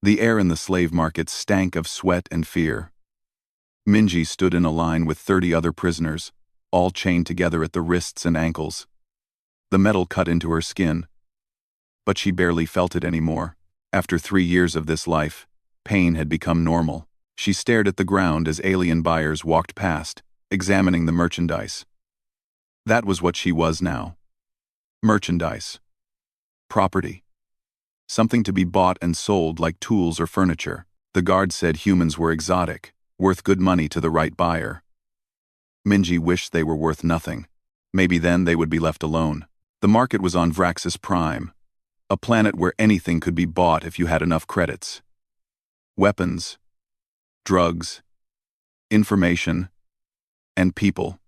The air in the slave market stank of sweat and fear. Minji stood in a line with 30 other prisoners, all chained together at the wrists and ankles. The metal cut into her skin, but she barely felt it anymore. After 3 years of this life, pain had become normal. She stared at the ground as alien buyers walked past, examining the merchandise. That was what she was now. Merchandise. Property. Something to be bought and sold like tools or furniture. The guard said humans were exotic, worth good money to the right buyer. Minji wished they were worth nothing. Maybe then they would be left alone. The market was on Vraxis Prime, a planet where anything could be bought if you had enough credits. Weapons, drugs, information, and people.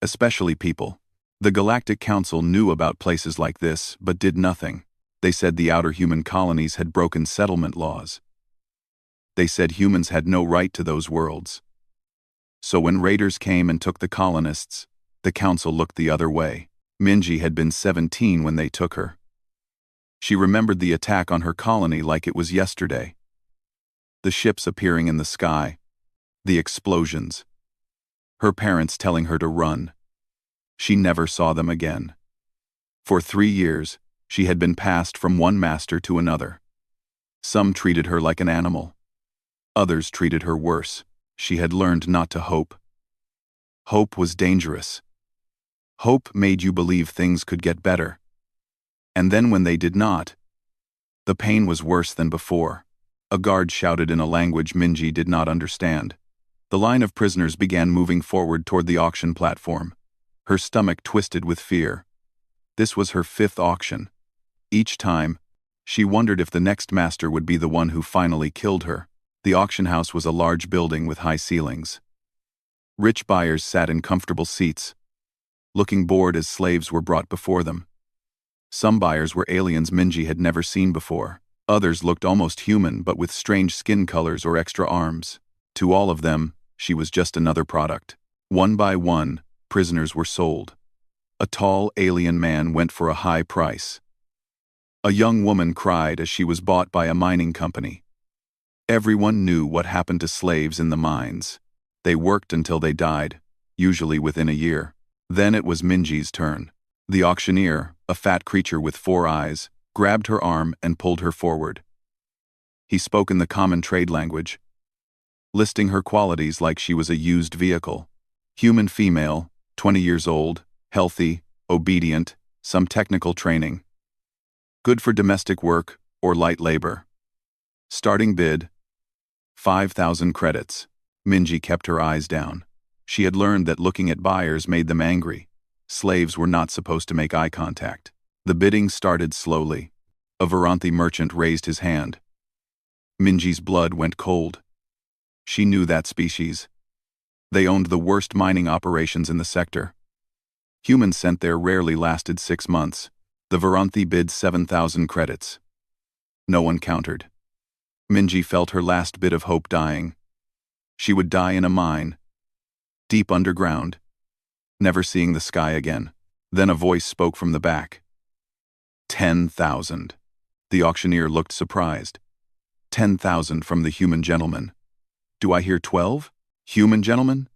Especially people. The Galactic Council knew about places like this, but did nothing. They said the outer human colonies had broken settlement laws. They said humans had no right to those worlds. So when raiders came and took the colonists, the council looked the other way. Minji had been 17 when they took her. She remembered the attack on her colony like it was yesterday. The ships appearing in the sky, the explosions, her parents telling her to run. She never saw them again. For 3 years, she had been passed from one master to another. Some treated her like an animal. Others treated her worse. She had learned not to hope. Hope was dangerous. Hope made you believe things could get better. And then when they did not, the pain was worse than before. A guard shouted in a language Minji did not understand. The line of prisoners began moving forward toward the auction platform. Her stomach twisted with fear. This was her 5th auction. Each time, she wondered if the next master would be the one who finally killed her. The auction house was a large building with high ceilings. Rich buyers sat in comfortable seats, looking bored as slaves were brought before them. Some buyers were aliens Minji had never seen before. Others looked almost human but with strange skin colors or extra arms. To all of them, she was just another product. One by one, prisoners were sold. A tall alien man went for a high price. A young woman cried as she was bought by a mining company. Everyone knew what happened to slaves in the mines. They worked until they died, usually within a year. Then it was Minji's turn. The auctioneer, a fat creature with 4 eyes, grabbed her arm and pulled her forward. He spoke in the common trade language, listing her qualities like she was a used vehicle. Human female, 20 years old, healthy, obedient, some technical training. Good for domestic work or light labor. Starting bid, 5,000 credits. Minji kept her eyes down. She had learned that looking at buyers made them angry. Slaves were not supposed to make eye contact. The bidding started slowly. A Varanthi merchant raised his hand. Minji's blood went cold. She knew that species. They owned the worst mining operations in the sector. Humans sent there rarely lasted 6 months. The Varanthi bid 7,000 credits. No one countered. Minji felt her last bit of hope dying. She would die in a mine, deep underground, never seeing the sky again. Then a voice spoke from the back. 10,000. The auctioneer looked surprised. 10,000 from the human gentleman. Do I hear 12? Human gentleman?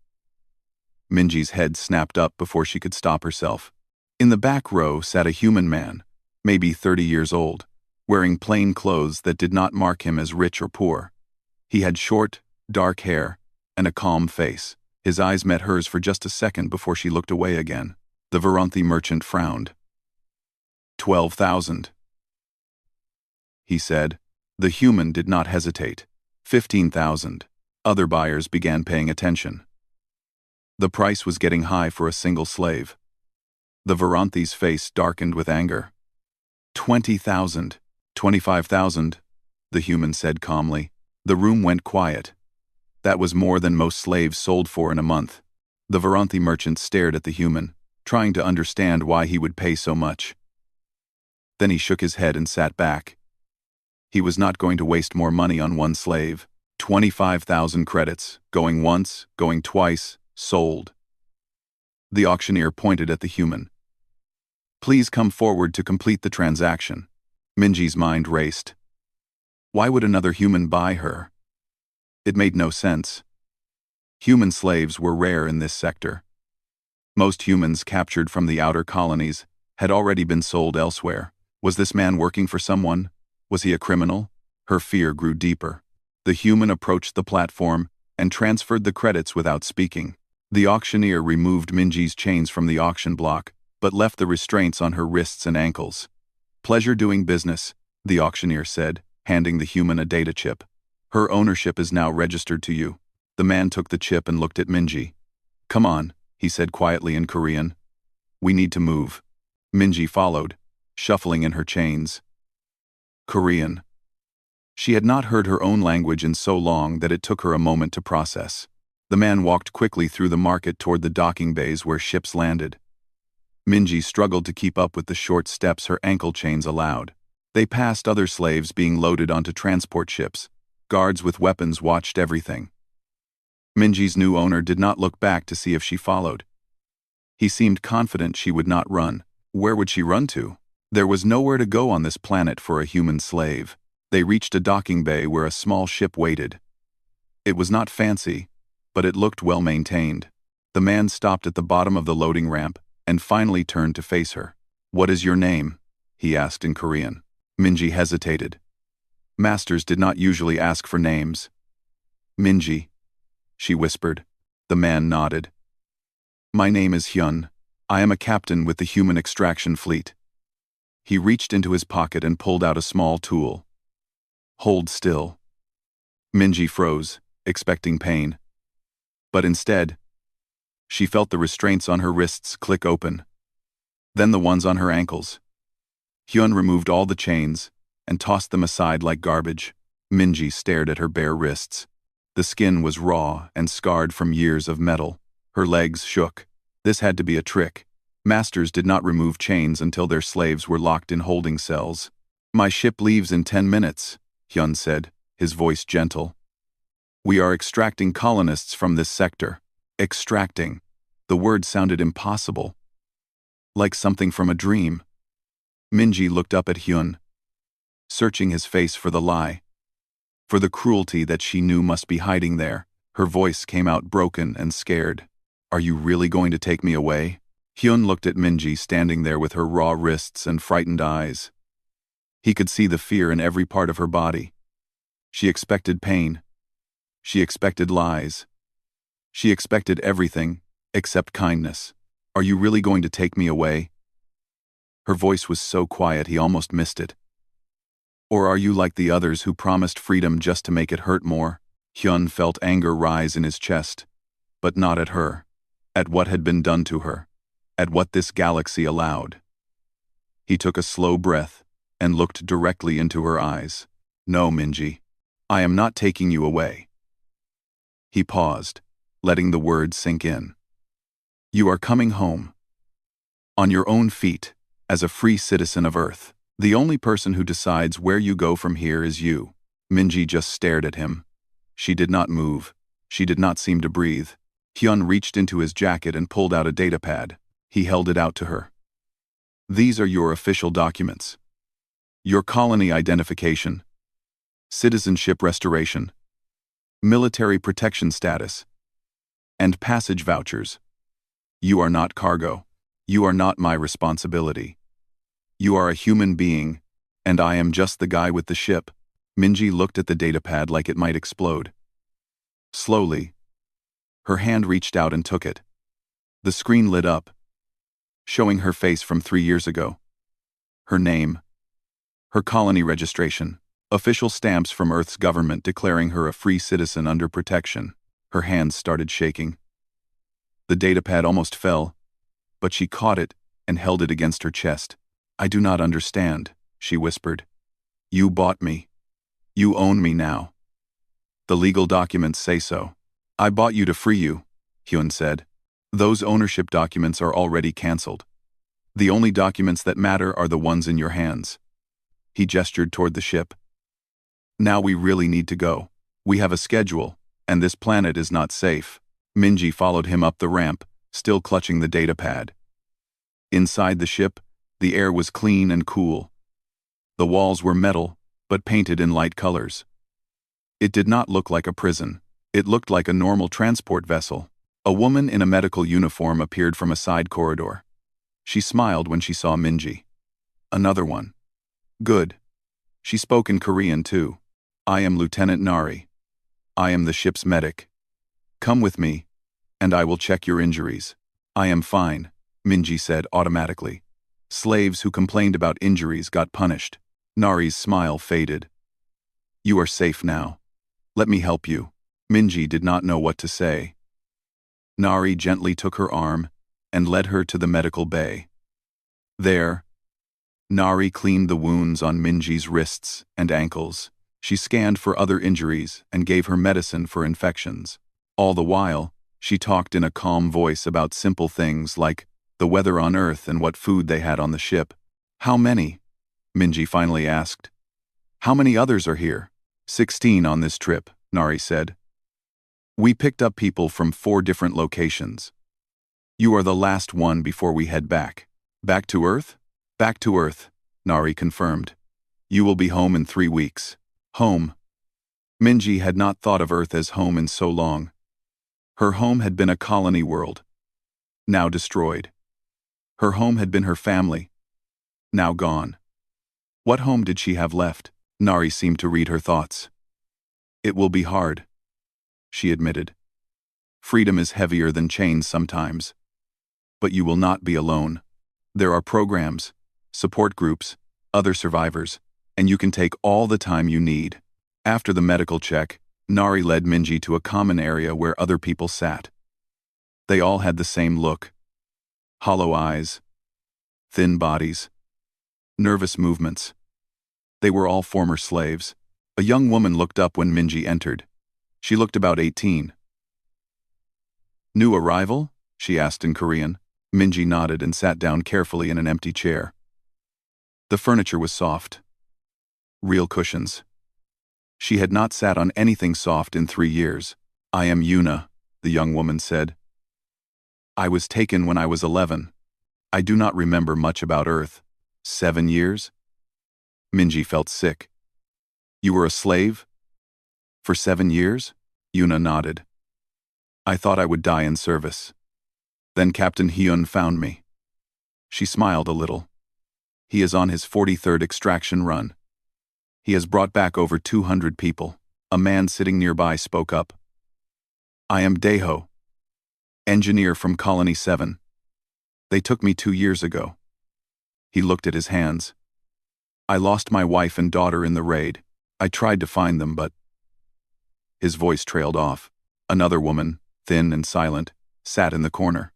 Minji's head snapped up before she could stop herself. In the back row sat a human man, maybe 30 years old, wearing plain clothes that did not mark him as rich or poor. He had short, dark hair and a calm face. His eyes met hers for just a second before she looked away again. The Varanthi merchant frowned. 12,000. He said. The human did not hesitate. 15,000. Other buyers began paying attention. The price was getting high for a single slave. The Varanthi's face darkened with anger. 20,000. 25,000, the human said calmly. The room went quiet. That was more than most slaves sold for in a month. The Varanthi merchant stared at the human, trying to understand why he would pay so much. Then he shook his head and sat back. He was not going to waste more money on one slave. 25,000 credits, going once, going twice, sold. The auctioneer pointed at the human. Please come forward to complete the transaction. Minji's mind raced. Why would another human buy her? It made no sense. Human slaves were rare in this sector. Most humans captured from the outer colonies had already been sold elsewhere. Was this man working for someone? Was he a criminal? Her fear grew deeper. The human approached the platform and transferred the credits without speaking. The auctioneer removed Minji's chains from the auction block, but left the restraints on her wrists and ankles. "Pleasure doing business," the auctioneer said, handing the human a data chip. "Her ownership is now registered to you." The man took the chip and looked at Minji. "Come on," he said quietly in Korean. "We need to move." Minji followed, shuffling in her chains. Korean. She had not heard her own language in so long that it took her a moment to process. The man walked quickly through the market toward the docking bays where ships landed. Minji struggled to keep up with the short steps her ankle chains allowed. They passed other slaves being loaded onto transport ships. Guards with weapons watched everything. Minji's new owner did not look back to see if she followed. He seemed confident she would not run. Where would she run to? There was nowhere to go on this planet for a human slave. They reached a docking bay where a small ship waited. It was not fancy, but it looked well maintained. The man stopped at the bottom of the loading ramp and finally turned to face her. "What is your name?" he asked in Korean. Minji hesitated. Masters did not usually ask for names. "Minji," she whispered. The man nodded. "My name is Hyun. I am a captain with the human extraction fleet." He reached into his pocket and pulled out a small tool. "Hold still." Minji froze, expecting pain. But instead, she felt the restraints on her wrists click open. Then the ones on her ankles. Hyun removed all the chains and tossed them aside like garbage. Minji stared at her bare wrists. The skin was raw and scarred from years of metal. Her legs shook. This had to be a trick. Masters did not remove chains until their slaves were locked in holding cells. "My ship leaves in 10 minutes, Hyun said, his voice gentle. "We are extracting colonists from this sector." Extracting. The word sounded impossible. Like something from a dream. Minji looked up at Hyun, searching his face for the lie. For the cruelty that she knew must be hiding there. Her voice came out broken and scared. "Are you really going to take me away?" Hyun looked at Minji standing there with her raw wrists and frightened eyes. He could see the fear in every part of her body. She expected pain. She expected lies. She expected everything except kindness. "Are you really going to take me away?" Her voice was so quiet he almost missed it. "Or are you like the others who promised freedom just to make it hurt more?" Hyun felt anger rise in his chest. But not at her. At what had been done to her. At what this galaxy allowed. He took a slow breath and looked directly into her eyes. "No, Minji. I am not taking you away." He paused, letting the words sink in. "You are coming home. On your own feet, as a free citizen of Earth. The only person who decides where you go from here is you." Minji just stared at him. She did not move. She did not seem to breathe. Hyun reached into his jacket and pulled out a datapad. He held it out to her. "These are your official documents. Your colony identification. Citizenship restoration. Military protection status. And passage vouchers. You are not cargo. You are not my responsibility. You are a human being, and I am just the guy with the ship." Minji looked at the datapad like it might explode. Slowly, her hand reached out and took it. The screen lit up, showing her face from 3 years ago. Her name. Her colony registration. Official stamps from Earth's government declaring her a free citizen under protection. Her hands started shaking. The datapad almost fell, but she caught it and held it against her chest. "I do not understand," she whispered. "You bought me. You own me now. The legal documents say so." "I bought you to free you," Hyun said. "Those ownership documents are already cancelled. The only documents that matter are the ones in your hands." He gestured toward the ship. "Now we really need to go. We have a schedule, and this planet is not safe." Minji followed him up the ramp, still clutching the datapad. Inside the ship, the air was clean and cool. The walls were metal, but painted in light colors. It did not look like a prison. It looked like a normal transport vessel. A woman in a medical uniform appeared from a side corridor. She smiled when she saw Minji. Another one. Good. She spoke in Korean too. I am Lieutenant Nari. I am the ship's medic. Come with me, and I will check your injuries. I am fine, Minji said automatically. Slaves who complained about injuries got punished. Nari's smile faded. You are safe now. Let me help you. Minji did not know what to say. Nari gently took her arm and led her to the medical bay. There, Nari cleaned the wounds on Minji's wrists and ankles. She scanned for other injuries and gave her medicine for infections. All the while, she talked in a calm voice about simple things like the weather on Earth and what food they had on the ship. How many? Minji finally asked. How many others are here? 16 on this trip, Nari said. We picked up people from 4 different locations. You are the last one before we head back. Back to Earth? Back to Earth, Nari confirmed. You will be home in 3 weeks. Home. Minji had not thought of Earth as home in so long. Her home had been a colony world, now destroyed. Her home had been her family, now gone. What home did she have left? Nari seemed to read her thoughts. It will be hard, she admitted. Freedom is heavier than chains sometimes. But you will not be alone. There are programs, support groups, other survivors, and you can take all the time you need. After the medical check, Nari led Minji to a common area where other people sat. They all had the same look. Hollow eyes, thin bodies, nervous movements. They were all former slaves. A young woman looked up when Minji entered. She looked about 18. New arrival? She asked in Korean. Minji nodded and sat down carefully in an empty chair. The furniture was soft. Real cushions. She had not sat on anything soft in 3 years. I am Yuna, the young woman said. I was taken when I was 11. I do not remember much about Earth. 7 years? Minji felt sick. You were a slave? For 7 years? Yuna nodded. I thought I would die in service. Then Captain Hyun found me. She smiled a little. He is on his 43rd extraction run. He has brought back over 200 people. A man sitting nearby spoke up. I am Daeho, engineer from Colony 7. They took me 2 years ago. He looked at his hands. I lost my wife and daughter in the raid. I tried to find them, but... His voice trailed off. Another woman, thin and silent, sat in the corner.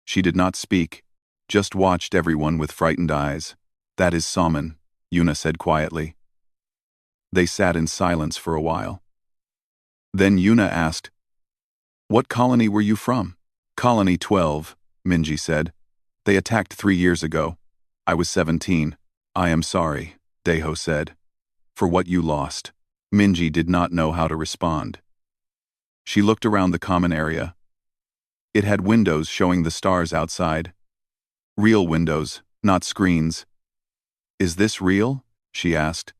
She did not speak, just watched everyone with frightened eyes. That is Salmon, Yuna said quietly. They sat in silence for a while. Then Yuna asked, What colony were you from? Colony 12, Minji said. They attacked 3 years ago. I was 17. I am sorry, Daeho said, for what you lost. Minji did not know how to respond. She looked around the common area. It had windows showing the stars outside. Real windows, not screens. Is this real? She asked.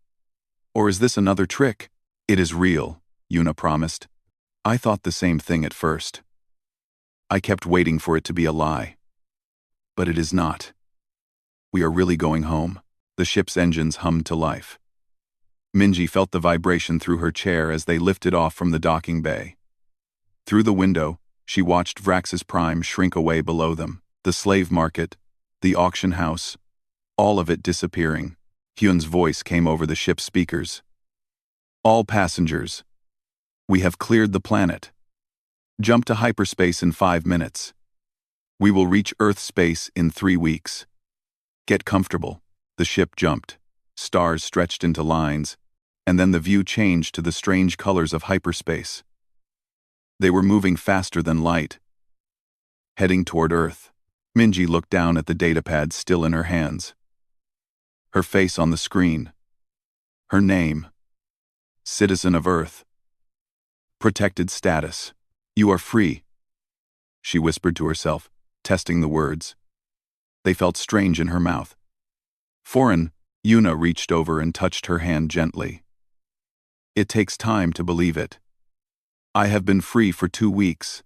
Or is this another trick? It is real, Yuna promised. I thought the same thing at first. I kept waiting for it to be a lie. But it is not. We are really going home. The ship's engines hummed to life. Minji felt the vibration through her chair as they lifted off from the docking bay. Through the window, she watched Vrax's Prime shrink away below them. The slave market, the auction house, all of it disappearing. Hyun's voice came over the ship's speakers. All passengers. We have cleared the planet. Jump to hyperspace in 5 minutes. We will reach Earth space in 3 weeks. Get comfortable. The ship jumped. Stars stretched into lines, and then the view changed to the strange colors of hyperspace. They were moving faster than light, heading toward Earth. Minji looked down at the datapad still in her hands. Her face on the screen. Her name. Citizen of Earth. Protected status. You are free. She whispered to herself, testing the words. They felt strange in her mouth. Foreign, Yuna reached over and touched her hand gently. It takes time to believe it. I have been free for 2 weeks.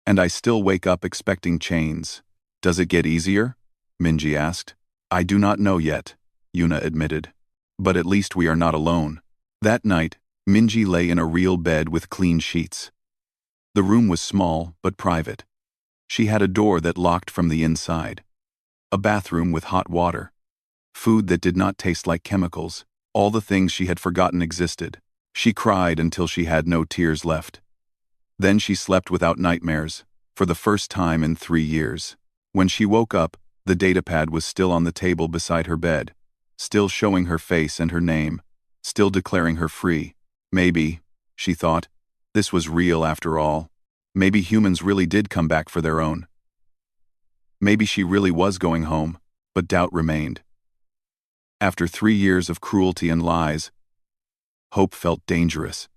And I still wake up expecting chains. Does it get easier? Minji asked. I do not know yet, Yuna admitted. But at least we are not alone. That night, Minji lay in a real bed with clean sheets. The room was small but private. She had a door that locked from the inside. A bathroom with hot water. Food that did not taste like chemicals. All the things she had forgotten existed. She cried until she had no tears left. Then she slept without nightmares, for the first time in 3 years. When she woke up, the datapad was still on the table beside her bed, still showing her face and her name, still declaring her free. Maybe, she thought, this was real after all. Maybe humans really did come back for their own. Maybe she really was going home, but doubt remained. After 3 years of cruelty and lies, hope felt dangerous.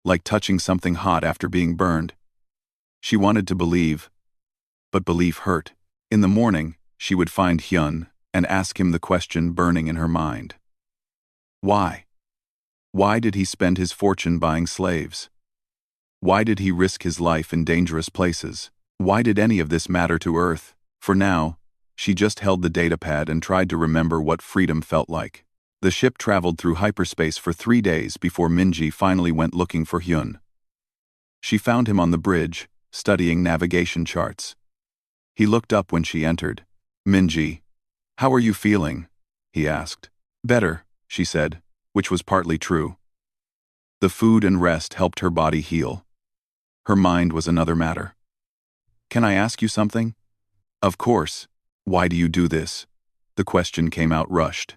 Like touching something hot after being burned. She wanted to believe, but belief hurt. In the morning, she would find Hyun and ask him the question burning in her mind. Why? Why did he spend his fortune buying slaves? Why did he risk his life in dangerous places? Why did any of this matter to Earth? For now, she just held the datapad and tried to remember what freedom felt like. The ship traveled through hyperspace for 3 days before Minji finally went looking for Hyun. She found him on the bridge, studying navigation charts. He looked up when she entered. Minji, how are you feeling? He asked. Better, she said, which was partly true. The food and rest helped her body heal. Her mind was another matter. Can I ask you something? Of course. Why do you do this? The question came out rushed.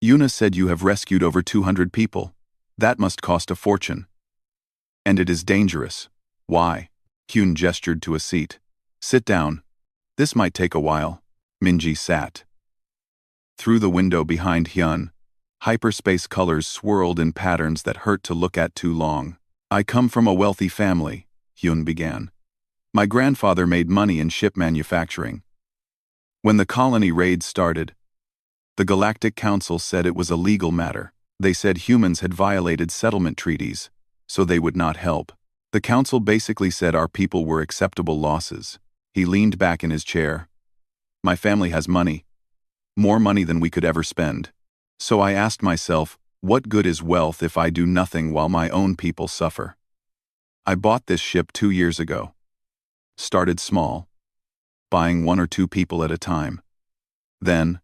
Yuna said you have rescued over 200 people. That must cost a fortune. And it is dangerous. Why? Hyun gestured to a seat. Sit down. This might take a while. Minji sat. Through the window behind Hyun, hyperspace colors swirled in patterns that hurt to look at too long. I come from a wealthy family, Hyun began. My grandfather made money in ship manufacturing. When the colony raids started, the Galactic Council said it was a legal matter. They said humans had violated settlement treaties, so they would not help. The council basically said our people were acceptable losses. He leaned back in his chair. My family has money. More money than we could ever spend. So I asked myself, what good is wealth if I do nothing while my own people suffer? I bought this ship 2 years ago. Started small, buying 1 or 2 people at a time. Then,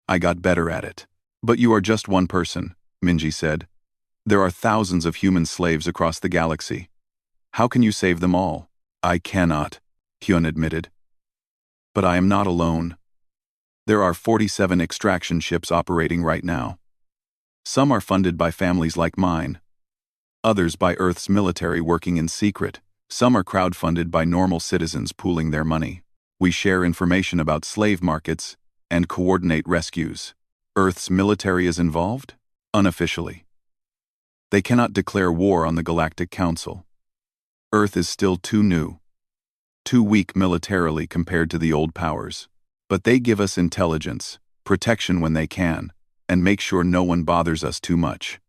I got better at it. But you are just one person, Minji said. There are thousands of human slaves across the galaxy. How can you save them all? I cannot, Hyun admitted. But I am not alone. There are 47 extraction ships operating right now. Some are funded by families like mine. Others by Earth's military working in secret. Some are crowdfunded by normal citizens pooling their money. We share information about slave markets and coordinate rescues. Earth's military is involved? Unofficially. They cannot declare war on the Galactic Council. Earth is still too new, too weak militarily compared to the old powers. But they give us intelligence, protection when they can, and make sure no one bothers us too much.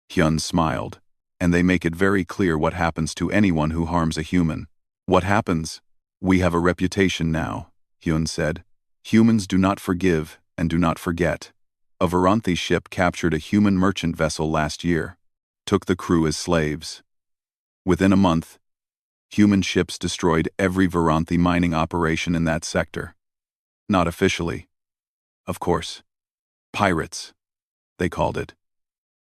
Hyun smiled, and they make it very clear what happens to anyone who harms a human. What happens? We have a reputation now, Hyun said. Humans do not forgive and do not forget. A Varanthi ship captured a human merchant vessel last year, took the crew as slaves. Within a month, human ships destroyed every Varanthi mining operation in that sector. Not officially, of course. Pirates, they called it.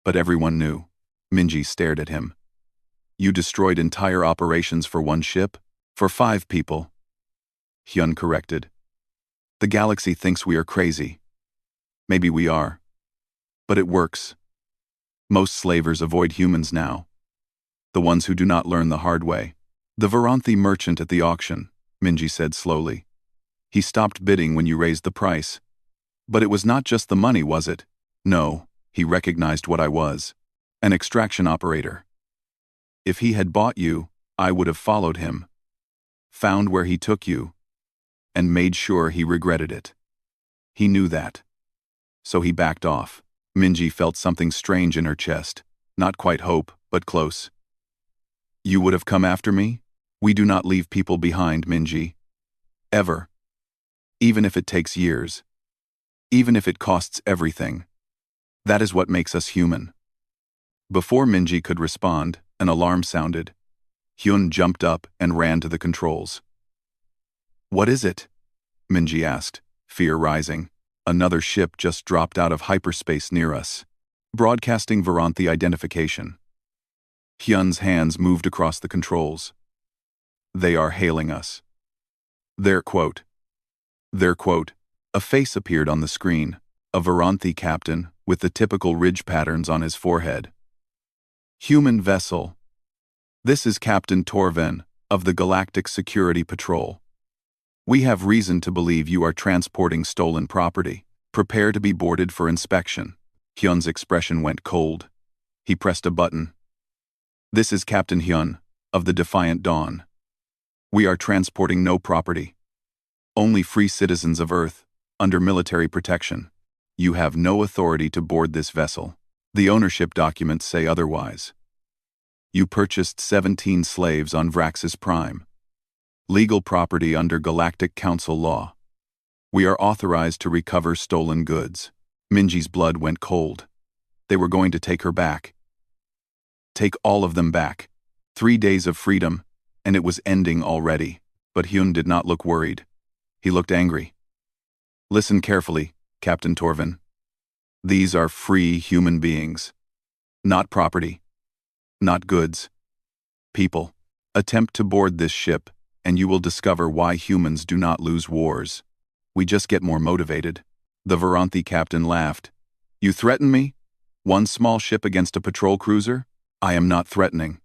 But everyone knew. Minji stared at him. You destroyed entire operations for 1 ship? For 5 people. Hyun corrected. The galaxy thinks we are crazy. Maybe we are. But it works. Most slavers avoid humans now. The ones who do not learn the hard way. The Varanthi merchant at the auction, Minji said slowly. He stopped bidding when you raised the price. But it was not just the money, was it? No, he recognized what I was. An extraction operator. If he had bought you, I would have followed him. Found where he took you. And made sure he regretted it. He knew that. so he backed off. Minji felt something strange in her chest. Not quite hope, but close. You would have come after me? We do not leave people behind, Minji. Ever. Even if it takes years. Even if it costs everything. That is what makes us human. Before Minji could respond, an alarm sounded. Hyun jumped up and ran to the controls. What is it? Minji asked, fear rising. Another ship just dropped out of hyperspace near us, broadcasting Varanthi identification. Hyun's hands moved across the controls. They are hailing us. Their quote. A face appeared on the screen, a Varanthi captain with the typical ridge patterns on his forehead. Human vessel. This is Captain Torven of the Galactic Security Patrol. We have reason to believe you are transporting stolen property. Prepare to be boarded for inspection. Hyun's expression went cold. He pressed a button. This is Captain Hyun of the Defiant Dawn. We are transporting no property. Only free citizens of Earth, under military protection. You have no authority to board this vessel. The ownership documents say otherwise. You purchased 17 slaves on Vraxis Prime. Legal property under Galactic Council law. We are authorized to recover stolen goods. Minji's blood went cold. They were going to take her back. Take all of them back. 3 days of freedom, and it was ending already. But Hyun did not look worried. He looked angry. Listen carefully, Captain Torven. These are free human beings. Not property. Not goods. People. Attempt to board this ship, and you will discover why humans do not lose wars. We just get more motivated. The Varanthi captain laughed. You threaten me? One small ship against a patrol cruiser? I am not threatening.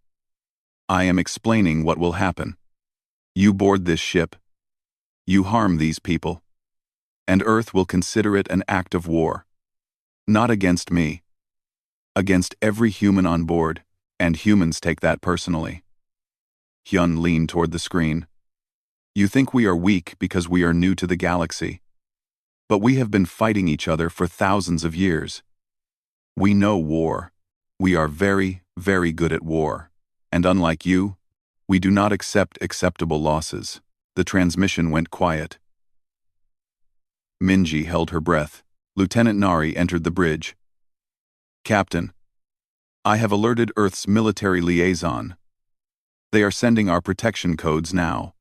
I am explaining what will happen. You board this ship. You harm these people. And Earth will consider it an act of war. Not against me. Against every human on board, and humans take that personally. Hyun leaned toward the screen. You think we are weak because we are new to the galaxy. But we have been fighting each other for thousands of years. We know war. We are very, very good at war. And unlike you, we do not accept acceptable losses. The transmission went quiet. Minji held her breath. Lieutenant Nari entered the bridge. Captain, I have alerted Earth's military liaison. They are sending our protection codes now.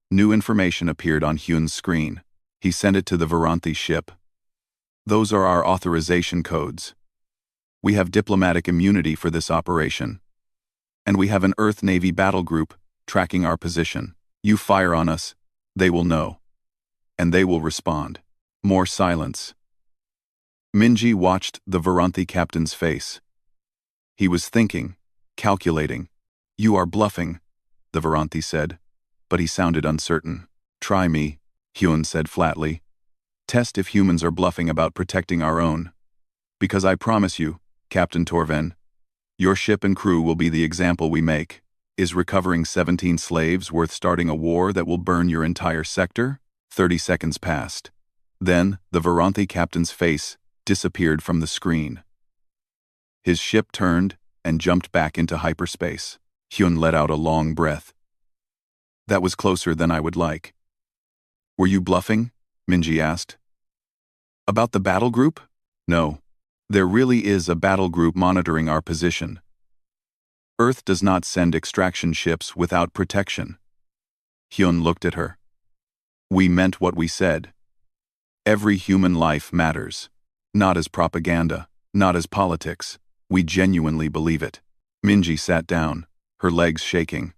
New information appeared on Hyun's screen. He sent it to the Varanthi ship. Those are our authorization codes. We have diplomatic immunity for this operation. And we have an Earth Navy battle group tracking our position. You fire on us, they will know. And they will respond. More silence. Minji watched the Varanthi captain's face. He was thinking, calculating. You are bluffing, the Varanthi said, but he sounded uncertain. Try me, Hyun said flatly. Test if humans are bluffing about protecting our own. Because I promise you, Captain Torven, your ship and crew will be the example we make. Is recovering 17 slaves worth starting a war that will burn your entire sector? 30 seconds passed. Then, the Varanthi captain's face disappeared from the screen. His ship turned and jumped back into hyperspace. Hyun let out a long breath. That was closer than I would like. Were you bluffing? Minji asked. About the battle group? No. There really is a battle group monitoring our position. Earth does not send extraction ships without protection. Hyun looked at her. We meant what we said. Every human life matters. Not as propaganda, not as politics. We genuinely believe it. Minji sat down, her legs shaking.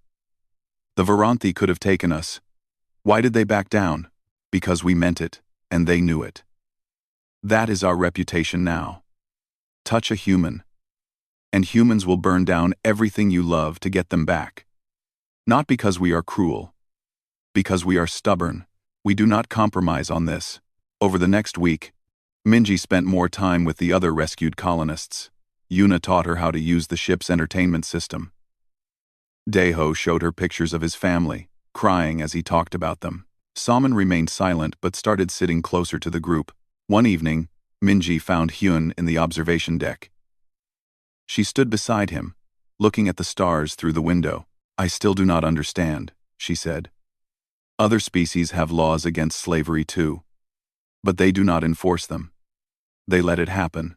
The Varanthi could have taken us. Why did they back down? Because we meant it, and they knew it. That is our reputation now. Touch a human, and humans will burn down everything you love to get them back. Not because we are cruel. Because we are stubborn. We do not compromise on this. Over the next week, Minji spent more time with the other rescued colonists. Yuna taught her how to use the ship's entertainment system. Daeho showed her pictures of his family, crying as he talked about them. Salmon remained silent but started sitting closer to the group. One evening, Minji found Hyun in the observation deck. She stood beside him, looking at the stars through the window. "I still do not understand," she said. "Other species have laws against slavery too. But they do not enforce them. They let it happen.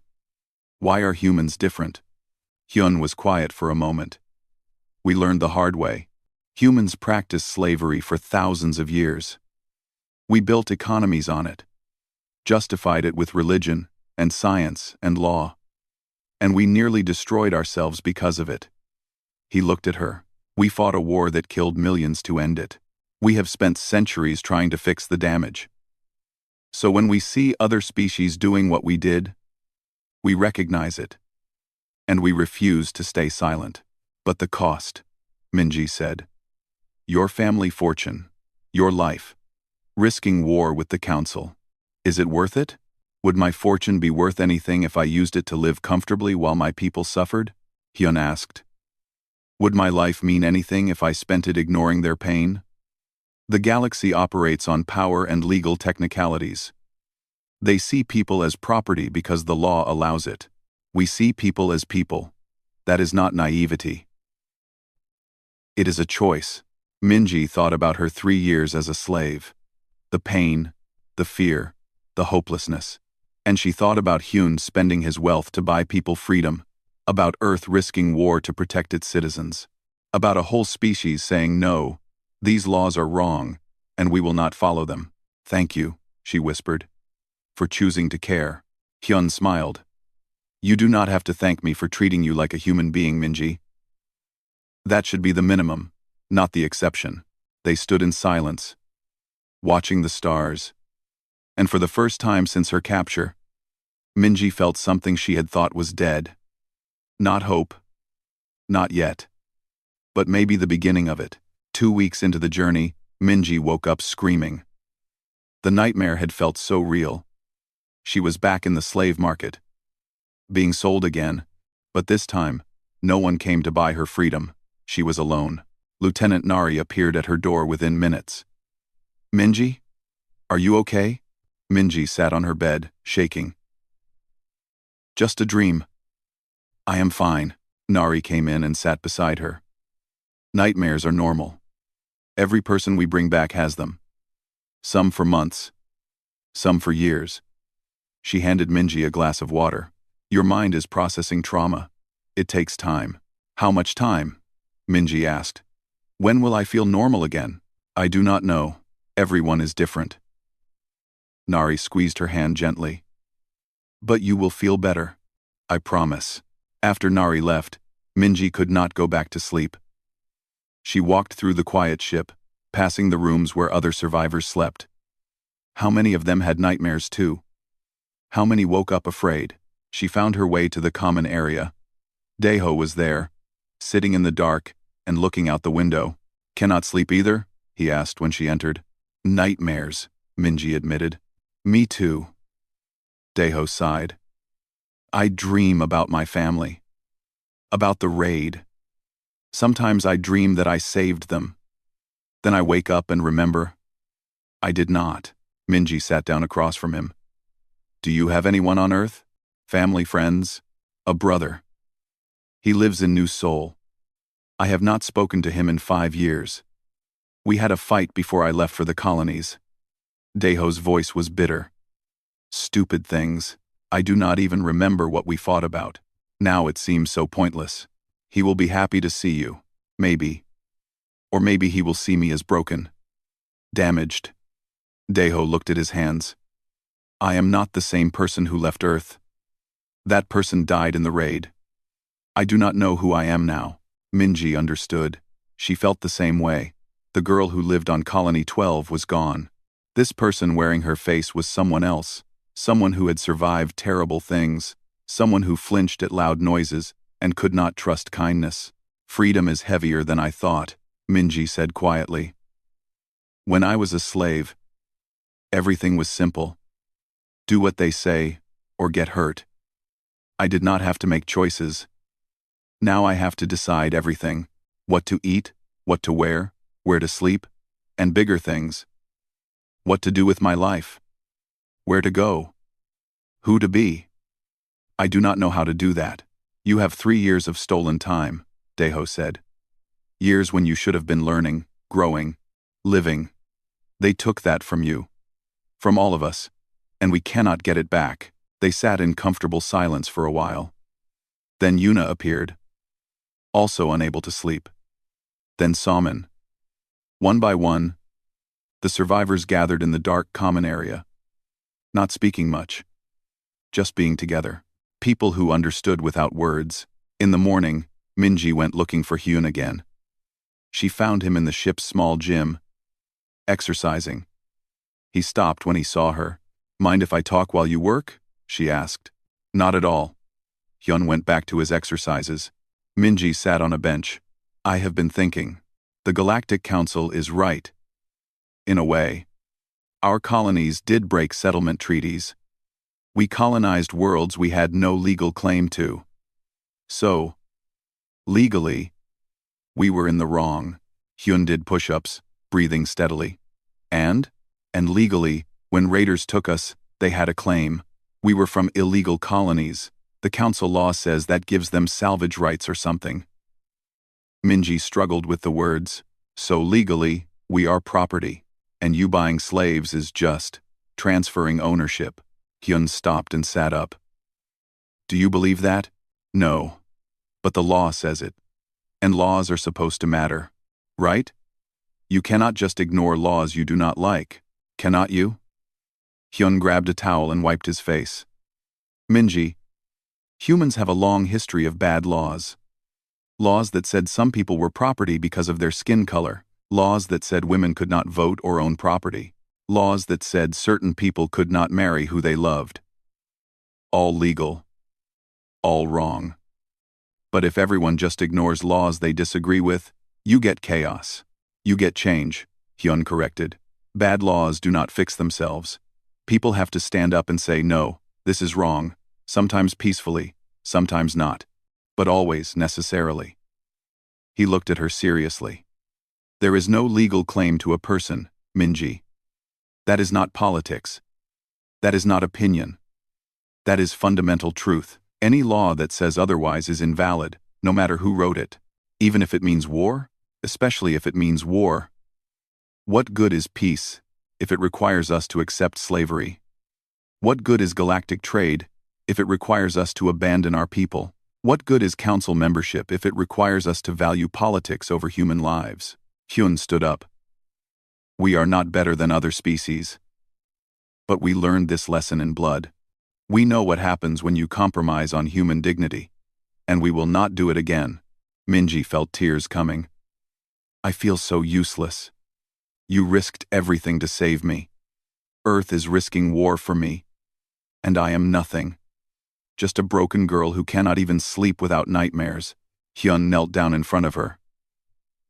Why are humans different?" Hyun was quiet for a moment. "We learned the hard way. Humans practiced slavery for thousands of years. We built economies on it, justified it with religion and science and law. And we nearly destroyed ourselves because of it." He looked at her. "We fought a war that killed millions to end it. We have spent centuries trying to fix the damage. So when we see other species doing what we did, we recognize it. And we refuse to stay silent." "But the cost," Minji said. "Your family fortune, your life, risking war with the council. Is it worth it? Would my fortune be worth anything if I used it to live comfortably while my people suffered?" Hyun asked. "Would my life mean anything if I spent it ignoring their pain?" The galaxy operates on power and legal technicalities. They see people as property because the law allows it. We see people as people. That is not naivety. It is a choice. Minji thought about her 3 years as a slave. The pain, the fear, the hopelessness. And she thought about Hyun spending his wealth to buy people freedom, about Earth risking war to protect its citizens, about a whole species saying no, these laws are wrong, and we will not follow them. "Thank you," she whispered, "for choosing to care." Hyun smiled. "You do not have to thank me for treating you like a human being, Minji. That should be the minimum, not the exception." They stood in silence, watching the stars. And for the first time since her capture, Minji felt something she had thought was dead. Not hope. Not yet. But maybe the beginning of it. 2 weeks into the journey, Minji woke up screaming. The nightmare had felt so real. She was back in the slave market, being sold again, but this time, no one came to buy her freedom. She was alone. Lieutenant Nari appeared at her door within minutes. "Minji? Are you okay?" Minji sat on her bed, shaking. "Just a dream." "I am fine." Nari came in and sat beside her. "Nightmares are normal. Every person we bring back has them. Some for months. Some for years." She handed Minji a glass of water. "Your mind is processing trauma. It takes time." "How much time?" Minji asked. "When will I feel normal again?" "I do not know. Everyone is different." Nari squeezed her hand gently. "But you will feel better. I promise." After Nari left, Minji could not go back to sleep. She walked through the quiet ship, passing the rooms where other survivors slept. How many of them had nightmares too? How many woke up afraid? She found her way to the common area. Daeho was there, sitting in the dark and looking out the window. "Cannot sleep either?" he asked when she entered. "Nightmares," Minji admitted. "Me too." Daeho sighed. "I dream about my family. About the raid. Sometimes I dream that I saved them. Then I wake up and remember, I did not." Minji sat down across from him. "Do you have anyone on Earth? Family, friends? A brother?" "He lives in New Seoul. I have not spoken to him in 5 years. We had a fight before I left for the colonies." Daeho's voice was bitter. "Stupid things. I do not even remember what we fought about. Now it seems so pointless. He will be happy to see you. Maybe. Or maybe he will see me as broken. Damaged." Daeho looked at his hands. "I am not the same person who left Earth. That person died in the raid. I do not know who I am now." Minji understood. She felt the same way. The girl who lived on Colony 12 was gone. This person wearing her face was someone else, someone who had survived terrible things, someone who flinched at loud noises and could not trust kindness. "Freedom is heavier than I thought," Minji said quietly. "When I was a slave, everything was simple. Do what they say, or get hurt. I did not have to make choices. Now I have to decide everything. What to eat, what to wear, where to sleep, and bigger things. What to do with my life. Where to go. Who to be? I do not know how to do that. You have 3 years of stolen time, Daeho said. Years when you should have been learning, growing, living. They took that from you. From all of us. And we cannot get it back. They sat in comfortable silence for a while. Then Yuna appeared. Also unable to sleep. Then Salmon. One by one, the survivors gathered in the dark common area. Not speaking much. Just being together. People who understood without words. In the morning, Minji went looking for Hyun again. She found him in the ship's small gym, exercising. He stopped when he saw her. Mind if I talk while you work? She asked. Not at all. Hyun went back to his exercises. Minji sat on a bench. I have been thinking. The Galactic Council is right. In a way. Our colonies did break settlement treaties. We colonized worlds we had no legal claim to. So, legally, we were in the wrong. Hyun did push-ups, breathing steadily. And legally, when raiders took us, they had a claim. We were from illegal colonies. The council law says that gives them salvage rights or something. Minji struggled with the words. So legally, we are property. And you buying slaves is just transferring ownership. Hyun stopped and sat up. Do you believe that? No. But the law says it. And laws are supposed to matter. Right? You cannot just ignore laws you do not like. Cannot you? Hyun grabbed a towel and wiped his face. Minji, humans have a long history of bad laws. Laws that said some people were property because of their skin color. Laws that said women could not vote or own property. Laws that said certain people could not marry who they loved. All legal. All wrong. But if everyone just ignores laws they disagree with, you get chaos. You get change, Hyun corrected. Bad laws do not fix themselves. People have to stand up and say no, this is wrong, sometimes peacefully, sometimes not, but always necessarily. He looked at her seriously. There is no legal claim to a person, Minji. That is not politics. That is not opinion. That is fundamental truth. Any law that says otherwise is invalid, no matter who wrote it. Even if it means war, especially if it means war. What good is peace if it requires us to accept slavery? What good is galactic trade if it requires us to abandon our people? What good is council membership if it requires us to value politics over human lives? Hyun stood up. We are not better than other species. But we learned this lesson in blood. We know what happens when you compromise on human dignity. And we will not do it again. Minji felt tears coming. I feel so useless. You risked everything to save me. Earth is risking war for me. And I am nothing. Just a broken girl who cannot even sleep without nightmares. Hyun knelt down in front of her.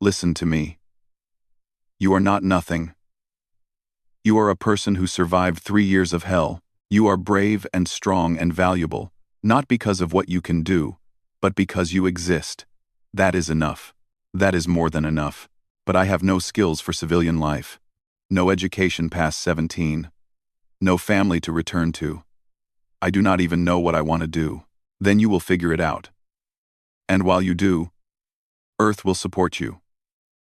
Listen to me. You are not nothing. You are a person who survived 3 years of hell. You are brave and strong and valuable, not because of what you can do, but because you exist. That is enough. That is more than enough. But I have no skills for civilian life. No education past 17. No family to return to. I do not even know what I want to do. Then you will figure it out. And while you do, Earth will support you.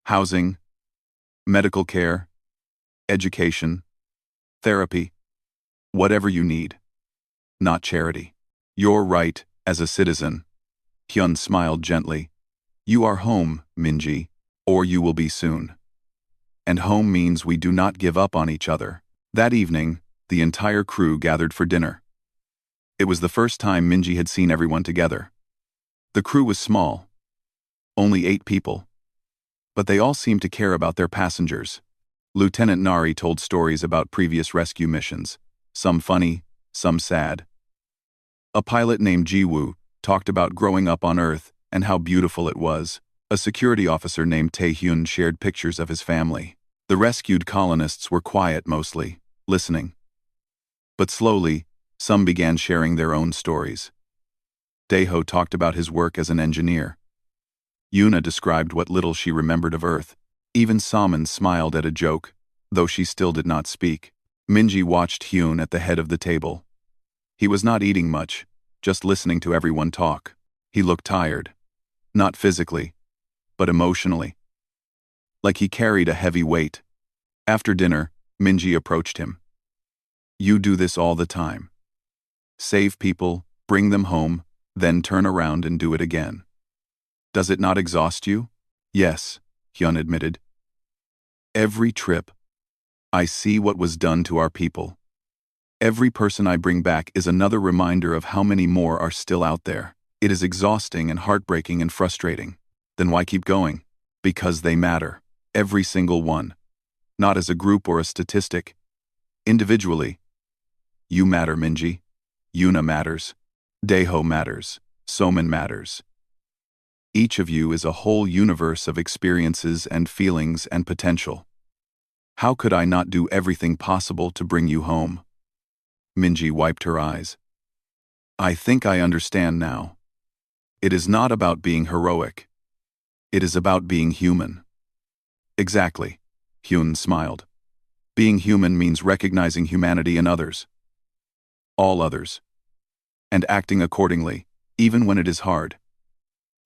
Housing, medical care, education, therapy, whatever you need. Not charity. Your right as a citizen. Hyun smiled gently. You are home, Minji, or you will be soon. And home means we do not give up on each other. That evening, the entire crew gathered for dinner. It was the first time Minji had seen everyone together. The crew was small. Only 8 people. But they all seemed to care about their passengers. Lieutenant Nari told stories about previous rescue missions, some funny, some sad. A pilot named Jiwoo talked about growing up on Earth and how beautiful it was. A security officer named Taehyun shared pictures of his family. The rescued colonists were quiet mostly, listening. But slowly, some began sharing their own stories. Daeho talked about his work as an engineer. Yuna described what little she remembered of Earth. Even Salmon smiled at a joke, though she still did not speak. Minji watched Hyun at the head of the table. He was not eating much, just listening to everyone talk. He looked tired. Not physically, but emotionally. Like he carried a heavy weight. After dinner, Minji approached him. You do this all the time. Save people, bring them home, then turn around and do it again. Does it not exhaust you? Yes, Hyun admitted. Every trip, I see what was done to our people. Every person I bring back is another reminder of how many more are still out there. It is exhausting and heartbreaking and frustrating. Then why keep going? Because they matter. Every single one. Not as a group or a statistic. Individually. You matter, Minji. Yuna matters. Daeho matters. Somin matters. Each of you is a whole universe of experiences and feelings and potential. How could I not do everything possible to bring you home? Minji wiped her eyes. I think I understand now. It is not about being heroic. It is about being human. Exactly, Hyun smiled. Being human means recognizing humanity in others. All others. And acting accordingly, even when it is hard.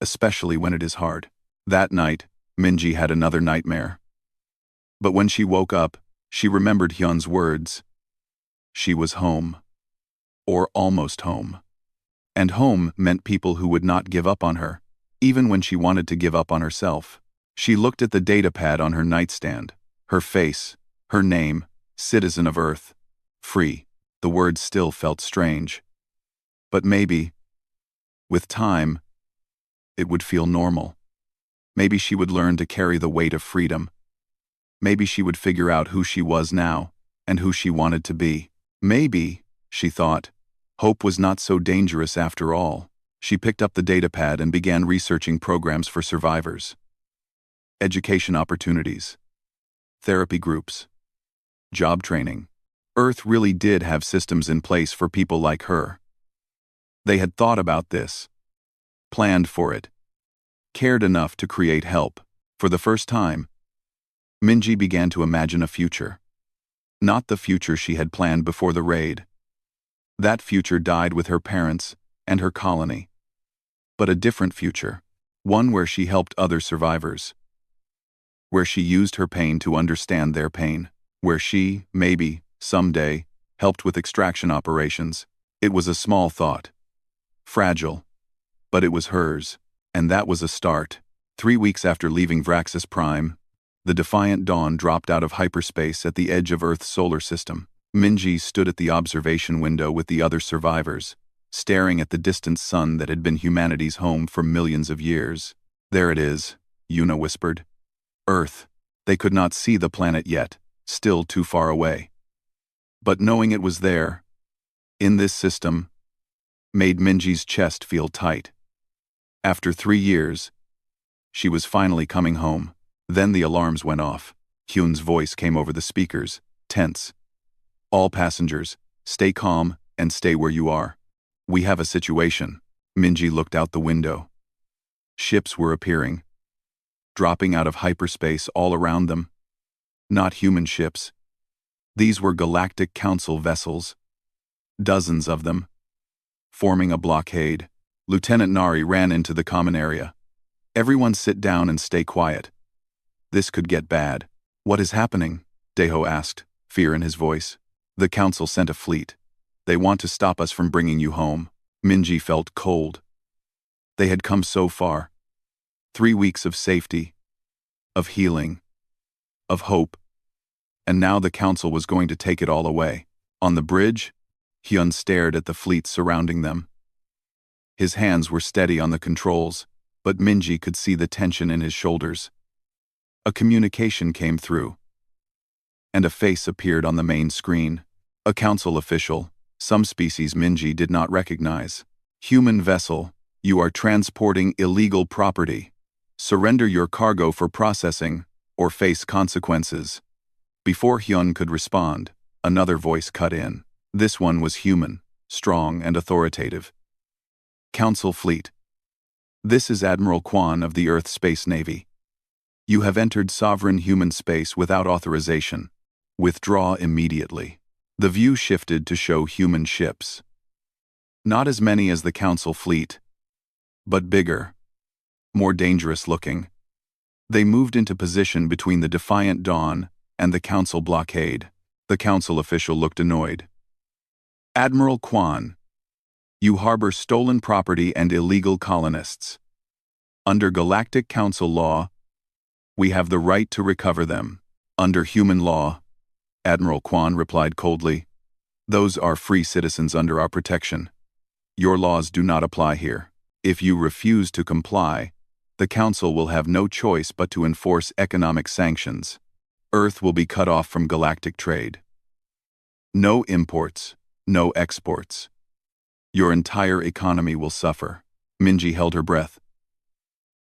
Especially when it is hard. That night, Minji had another nightmare. But when she woke up, she remembered Hyun's words. She was home. Or almost home. And home meant people who would not give up on her, even when she wanted to give up on herself. She looked at the datapad on her nightstand. Her face, her name, citizen of Earth. Free. The words still felt strange. But maybe, with time, it would feel normal. Maybe she would learn to carry the weight of freedom. Maybe she would figure out who she was now, and who she wanted to be. Maybe, she thought, hope was not so dangerous after all. She picked up the datapad and began researching programs for survivors. Education opportunities. Therapy groups. Job training. Earth really did have systems in place for people like her. They had thought about this. Planned for it. Cared enough to create help. For the first time, Minji began to imagine a future. Not the future she had planned before the raid. That future died with her parents and her colony. But a different future. One where she helped other survivors. Where she used her pain to understand their pain. Where she, maybe, someday, helped with extraction operations. It was a small thought. Fragile. But it was hers. And that was a start. 3 weeks after leaving Vraxis Prime, the Defiant Dawn dropped out of hyperspace at the edge of Earth's solar system. Minji stood at the observation window with the other survivors, staring at the distant sun that had been humanity's home for millions of years. There it is, Yuna whispered. Earth. They could not see the planet yet, still too far away. But knowing it was there, in this system, made Minji's chest feel tight. After 3 years, she was finally coming home. Then the alarms went off. Hyun's voice came over the speakers, tense. All passengers, stay calm and stay where you are. We have a situation. Minji looked out the window. Ships were appearing, dropping out of hyperspace all around them. Not human ships. These were Galactic Council vessels. Dozens of them. Forming a blockade. Lieutenant Nari ran into the common area. Everyone sit down and stay quiet. This could get bad. What is happening? Daeho asked, fear in his voice. The council sent a fleet. They want to stop us from bringing you home. Minji felt cold. They had come so far. 3 weeks of safety, of healing, of hope. And now the council was going to take it all away. On the bridge, Hyun stared at the fleet surrounding them. His hands were steady on the controls, but Minji could see the tension in his shoulders. A communication came through, and a face appeared on the main screen. A council official, some species Minji did not recognize. Human vessel, you are transporting illegal property. Surrender your cargo for processing, or face consequences. Before Hyun could respond, another voice cut in. This one was human, strong and authoritative. Council Fleet. This is Admiral Kwan of the Earth Space Navy. You have entered sovereign human space without authorization. Withdraw immediately. The view shifted to show human ships. Not as many as the Council fleet, but bigger, more dangerous looking. They moved into position between the Defiant Dawn and the Council blockade. The Council official looked annoyed. Admiral Kwan, you harbor stolen property and illegal colonists. Under Galactic Council law, we have the right to recover them. Under human law, Admiral Kwan replied coldly, those are free citizens under our protection. Your laws do not apply here. If you refuse to comply, the Council will have no choice but to enforce economic sanctions. Earth will be cut off from galactic trade. No imports, no exports. Your entire economy will suffer. Minji held her breath.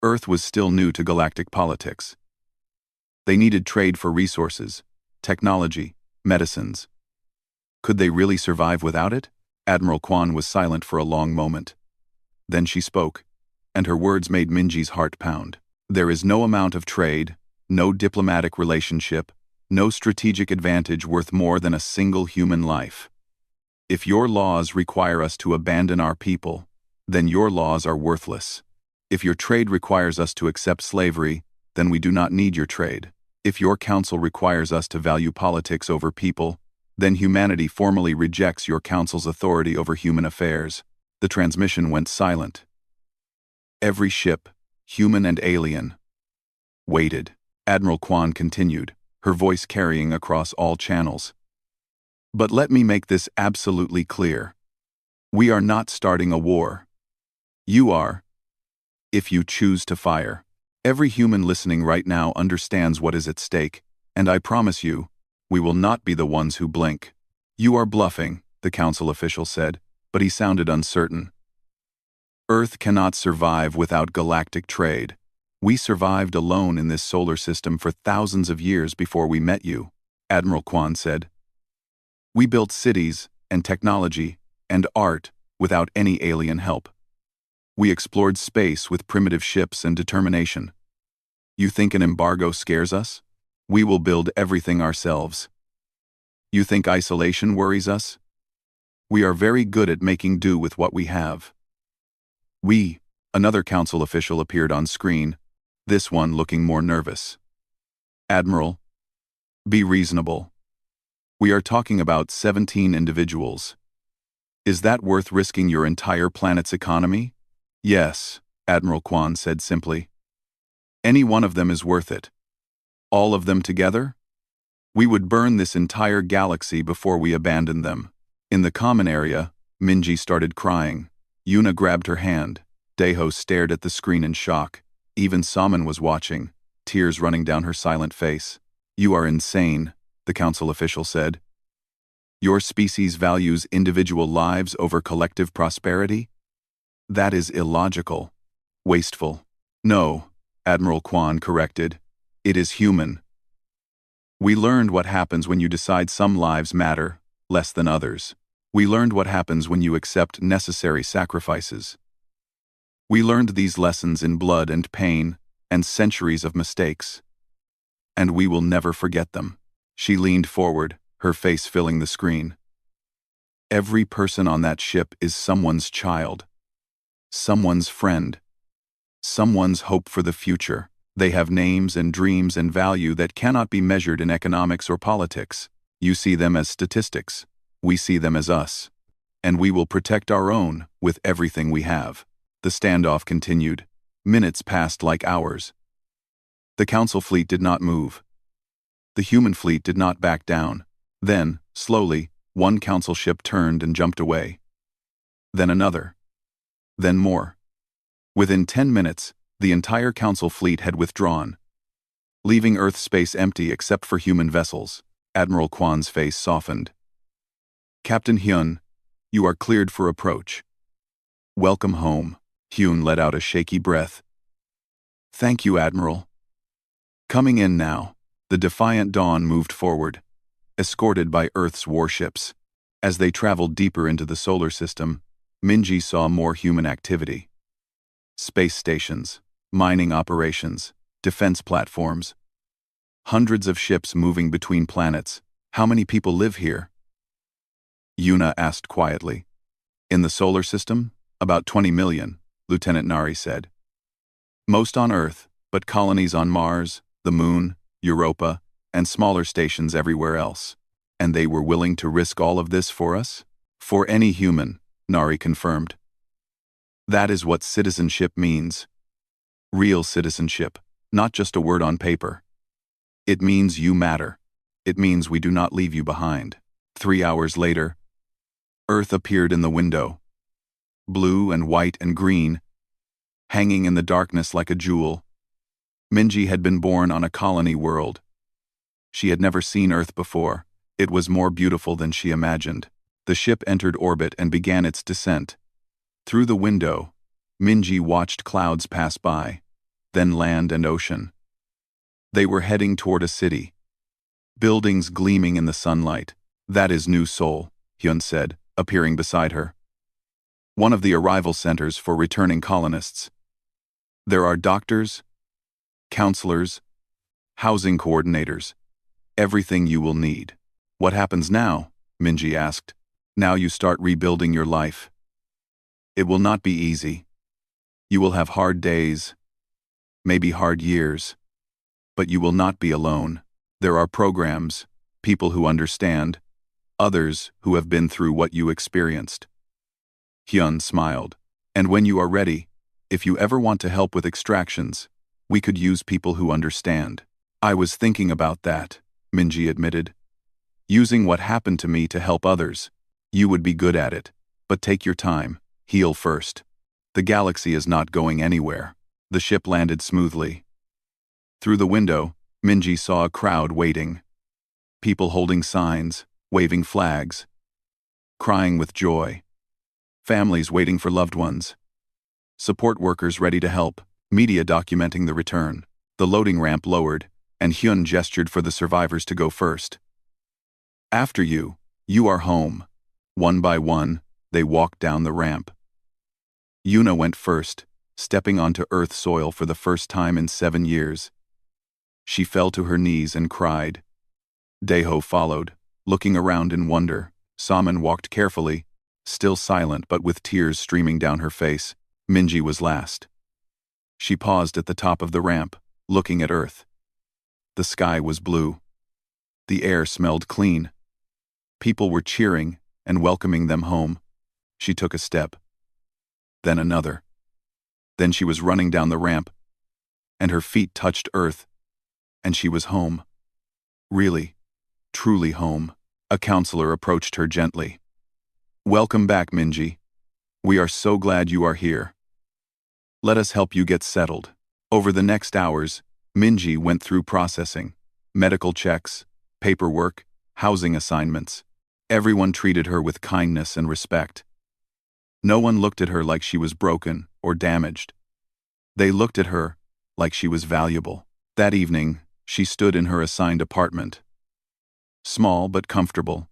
Earth was still new to galactic politics. They needed trade for resources, technology, medicines. Could they really survive without it? Admiral Kwan was silent for a long moment. Then she spoke, and her words made Minji's heart pound. There is no amount of trade, no diplomatic relationship, no strategic advantage worth more than a single human life. If your laws require us to abandon our people, then your laws are worthless. If your trade requires us to accept slavery, then we do not need your trade. If your council requires us to value politics over people, then humanity formally rejects your council's authority over human affairs. The transmission went silent. Every ship, human and alien, waited. Admiral Kwan continued, her voice carrying across all channels. But let me make this absolutely clear. We are not starting a war. You are, if you choose to fire. Every human listening right now understands what is at stake, and I promise you, we will not be the ones who blink. You are bluffing, the council official said, but he sounded uncertain. Earth cannot survive without galactic trade. We survived alone in this solar system for thousands of years before we met you, Admiral Kwan said. We built cities and technology and art without any alien help. We explored space with primitive ships and determination. You think an embargo scares us? We will build everything ourselves. You think isolation worries us? We are very good at making do with what we have. Another council official appeared on screen, this one looking more nervous. Admiral, be reasonable. We are talking about 17 individuals. Is that worth risking your entire planet's economy? Yes, Admiral Kwan said simply. Any one of them is worth it. All of them together? We would burn this entire galaxy before we abandoned them. In the common area, Minji started crying. Yuna grabbed her hand. Deho stared at the screen in shock. Even Saman was watching, tears running down her silent face. You are insane, the council official said. Your species values individual lives over collective prosperity? That is illogical. Wasteful. No, Admiral Kwan corrected. It is human. We learned what happens when you decide some lives matter less than others. We learned what happens when you accept necessary sacrifices. We learned these lessons in blood and pain and centuries of mistakes. And we will never forget them. She leaned forward, her face filling the screen. Every person on that ship is someone's child, someone's friend, someone's hope for the future. They have names and dreams and value that cannot be measured in economics or politics. You see them as statistics. We see them as us. And we will protect our own with everything we have. The standoff continued. Minutes passed like hours. The council fleet did not move. The human fleet did not back down. Then, slowly, one council ship turned and jumped away. Then another. Then more. Within 10 minutes, the entire council fleet had withdrawn, leaving Earth space empty except for human vessels. Admiral Kwan's face softened. Captain Hyun, you are cleared for approach. Welcome home. Hyun let out a shaky breath. Thank you, Admiral. Coming in now, the Defiant Dawn moved forward, escorted by Earth's warships. As they traveled deeper into the solar system, Minji saw more human activity. Space stations, mining operations, defense platforms. Hundreds of ships moving between planets. How many people live here? Yuna asked quietly. In the solar system, about 20 million, Lieutenant Nari said. Most on Earth, but colonies on Mars, the Moon, Europa, and smaller stations everywhere else. And they were willing to risk all of this for us? For any human, Nari confirmed. That is what citizenship means. Real citizenship, not just a word on paper. It means you matter. It means we do not leave you behind. 3 hours later, Earth appeared in the window. Blue and white and green, hanging in the darkness like a jewel. Minji had been born on a colony world. She had never seen Earth before. It was more beautiful than she imagined. The ship entered orbit and began its descent. Through the window, Minji watched clouds pass by, then land and ocean. They were heading toward a city. Buildings gleaming in the sunlight. That is New Seoul, Hyun said, appearing beside her. One of the arrival centers for returning colonists. There are doctors, counselors, housing coordinators, everything you will need. What happens now? Minji asked. Now you start rebuilding your life. It will not be easy. You will have hard days, maybe hard years, but you will not be alone. There are programs, people who understand, others who have been through what you experienced. Hyun smiled. And when you are ready, if you ever want to help with extractions, we could use people who understand. I was thinking about that, Minji admitted. Using what happened to me to help others. You would be good at it, but take your time, heal first. The galaxy is not going anywhere. The ship landed smoothly. Through the window, Minji saw a crowd waiting. People holding signs, waving flags, crying with joy. Families waiting for loved ones. Support workers ready to help, media documenting the return. The loading ramp lowered, and Hyun gestured for the survivors to go first. After you, you are home. One by one, they walked down the ramp. Yuna went first, stepping onto Earth soil for the first time in 7 years. She fell to her knees and cried. Daeho followed, looking around in wonder. Saman walked carefully, still silent but with tears streaming down her face. Minji was last. She paused at the top of the ramp, looking at Earth. The sky was blue. The air smelled clean. People were cheering and welcoming them home. She took a step. Then another. Then she was running down the ramp, and her feet touched Earth, and she was home. Really, truly home. A counselor approached her gently. Welcome back, Minji. We are so glad you are here. Let us help you get settled. Over the next hours, Minji went through processing, medical checks, paperwork, housing assignments. Everyone treated her with kindness and respect. No one looked at her like she was broken or damaged. They looked at her like she was valuable. That evening, she stood in her assigned apartment. Small but comfortable,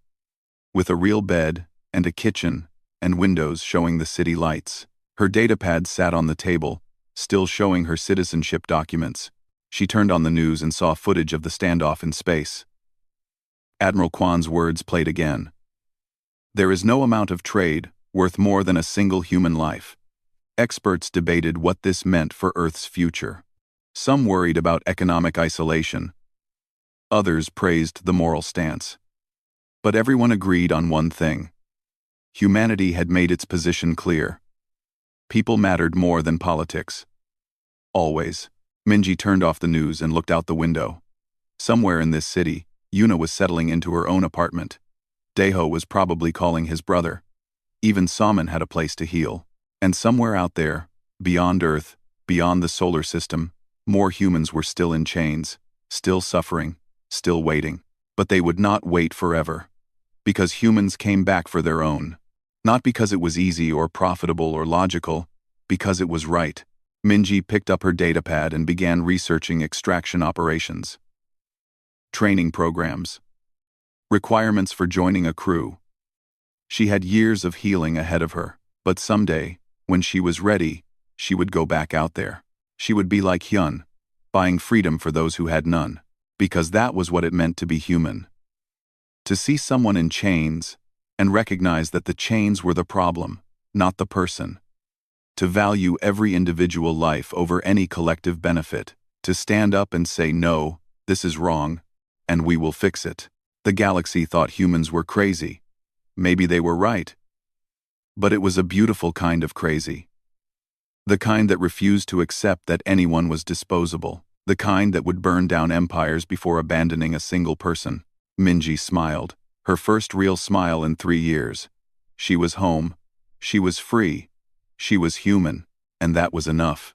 with a real bed and a kitchen and windows showing the city lights. Her datapad sat on the table, still showing her citizenship documents. She turned on the news and saw footage of the standoff in space. Admiral Kwan's words played again. There is no amount of trade worth more than a single human life. Experts debated what this meant for Earth's future. Some worried about economic isolation. Others praised the moral stance. But everyone agreed on one thing. Humanity had made its position clear. People mattered more than politics. Always. Minji turned off the news and looked out the window. Somewhere in this city, Yuna was settling into her own apartment. Daeho was probably calling his brother. Even Saman had a place to heal. And somewhere out there, beyond Earth, beyond the solar system, more humans were still in chains, still suffering, still waiting. But they would not wait forever. Because humans came back for their own. Not because it was easy or profitable or logical, because it was right. Minji picked up her datapad and began researching extraction operations. Training programs. Requirements for joining a crew. She had years of healing ahead of her, but someday, when she was ready, she would go back out there. She would be like Hyun, buying freedom for those who had none, because that was what it meant to be human. To see someone in chains, and recognize that the chains were the problem, not the person. To value every individual life over any collective benefit. To stand up and say, no, this is wrong, and we will fix it. The galaxy thought humans were crazy. Maybe they were right. But it was a beautiful kind of crazy. The kind that refused to accept that anyone was disposable. The kind that would burn down empires before abandoning a single person. Minji smiled, her first real smile in 3 years. She was home. She was free. She was human, and that was enough.